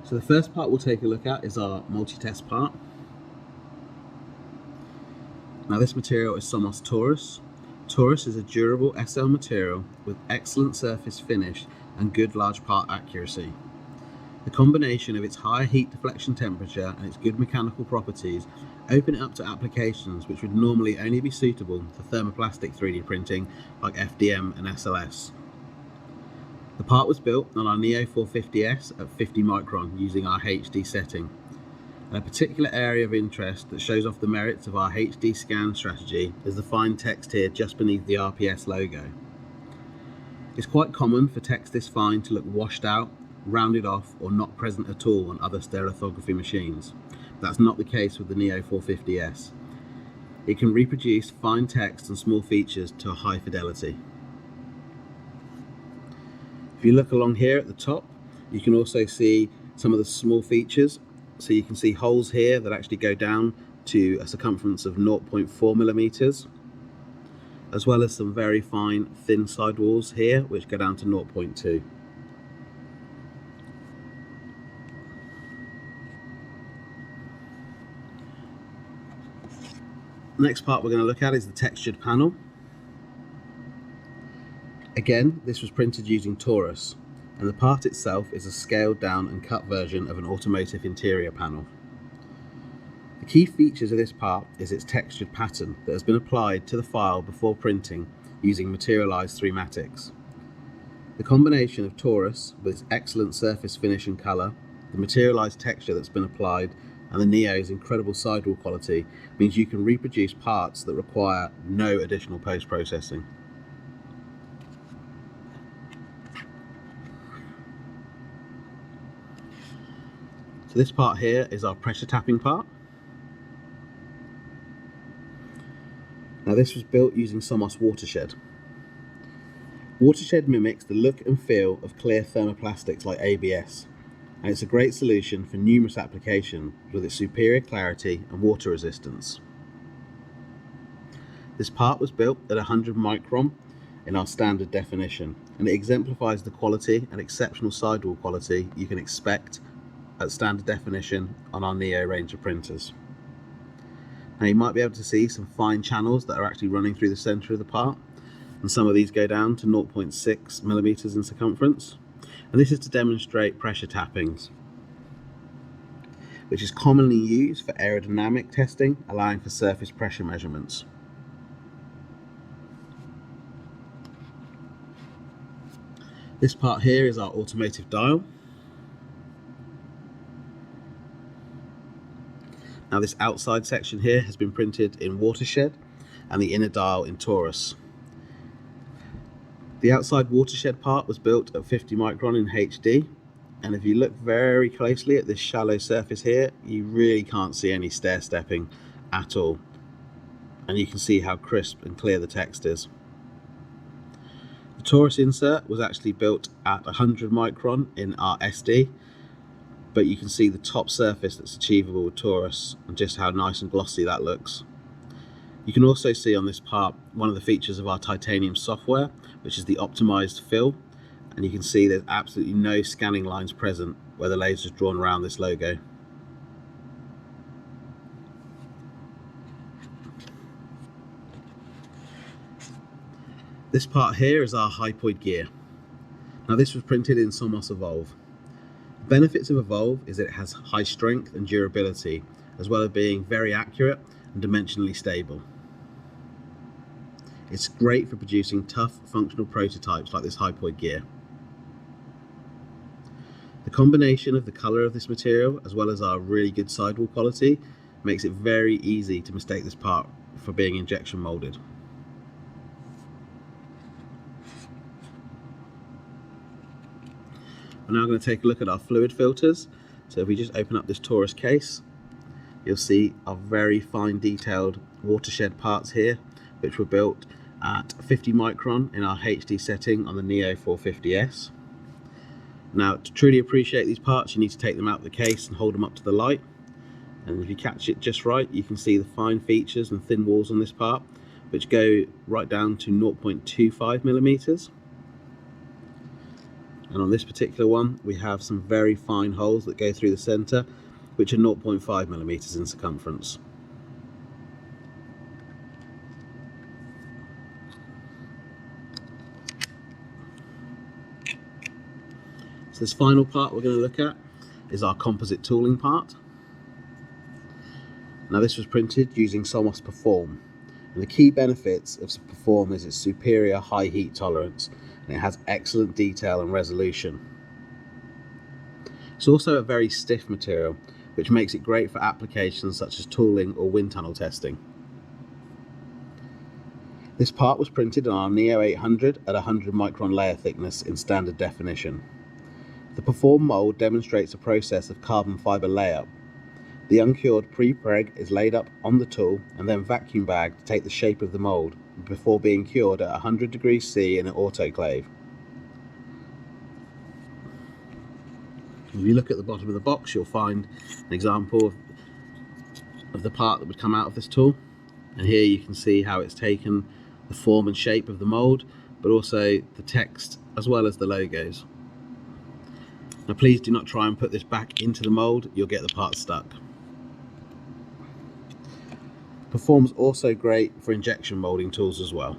So the first part we'll take a look at is our multi-test part. Now this material is Somos Taurus. Taurus is a durable SL material with excellent surface finish and good large part accuracy. The combination of its high heat deflection temperature and its good mechanical properties open it up to applications which would normally only be suitable for thermoplastic 3D printing like FDM and SLS. The part was built on our Neo 450S at 50 micron using our HD setting. And a particular area of interest that shows off the merits of our HD scan strategy is the fine text here just beneath the RPS logo. It's quite common for text this fine to look washed out, rounded off, or not present at all on other stereolithography machines. That's not the case with the Neo 450S. It can reproduce fine text and small features to a high fidelity. If you look along here at the top, you can also see some of the small features. So you can see holes here that actually go down to a circumference of 0.4 millimeters, as well as some very fine thin sidewalls here which go down to 0.2. The next part we're going to look at is the textured panel. Again, this was printed using Taurus, and the part itself is a scaled down and cut version of an automotive interior panel. The key features of this part is its textured pattern that has been applied to the file before printing using materialized 3-matics. The combination of Taurus with its excellent surface finish and colour, the materialized texture that's been applied, and the Neo's incredible sidewall quality means you can reproduce parts that require no additional post-processing. So this part here is our pressure tapping part. Now this was built using Somos Watershed. Watershed mimics the look and feel of clear thermoplastics like ABS, and it's a great solution for numerous applications with its superior clarity and water resistance. This part was built at 100 micron in our standard definition, and it exemplifies the quality and exceptional sidewall quality you can expect at standard definition on our Neo range of printers. Now you might be able to see some fine channels that are actually running through the center of the part, and some of these go down to 0.6 millimeters in circumference, and this is to demonstrate pressure tappings, which is commonly used for aerodynamic testing, allowing for surface pressure measurements. This part here is our Automotive Dial. Now this outside section here has been printed in Watershed and the inner dial in Taurus. The outside Watershed part was built at 50 micron in HD, and if you look very closely at this shallow surface here, you really can't see any stair stepping at all, and you can see how crisp and clear the text is. The Taurus insert was actually built at 100 micron in our SD, but you can see the top surface that's achievable with Taurus and just how nice and glossy that looks. You can also see on this part one of the features of our titanium software, which is the optimized fill, and you can see there's absolutely no scanning lines present where the laser is drawn around this logo. This part here is our Hypoid Gear. Now this was printed in Somos Evolve. The benefits of Evolve is that it has high strength and durability, as well as being very accurate and dimensionally stable. It's great for producing tough functional prototypes like this Hypoid Gear. The combination of the colour of this material as well as our really good sidewall quality makes it very easy to mistake this part for being injection moulded. We're now going to take a look at our fluid filters. So if we just open up this Taurus case, you'll see our very fine detailed Watershed parts here, which were built at 50 micron in our HD setting on the Neo 450S. Now to truly appreciate these parts, you need to take them out of the case and hold them up to the light, and if you catch it just right, you can see the fine features and thin walls on this part, which go right down to 0.25 millimeters. And on this particular one, we have some very fine holes that go through the center, which are 0.5 millimeters in circumference. So this final part we're going to look at is our composite tooling part. Now this was printed using Somos Perform, and the key benefits of Perform is its superior high heat tolerance, and it has excellent detail and resolution. It's also a very stiff material, which makes it great for applications such as tooling or wind tunnel testing. This part was printed on our Neo 800 at 100 micron layer thickness in standard definition. The Perform mould demonstrates a process of carbon fibre layup. The uncured pre-preg is laid up on the tool and then vacuum bagged to take the shape of the mould before being cured at 100 degrees C in an autoclave. If you look at the bottom of the box, you'll find an example of the part that would come out of this tool, and here you can see how it's taken the form and shape of the mould, but also the text as well as the logos. Now please do not try and put this back into the mould, you'll get the part stuck. Perform's also great for injection moulding tools as well.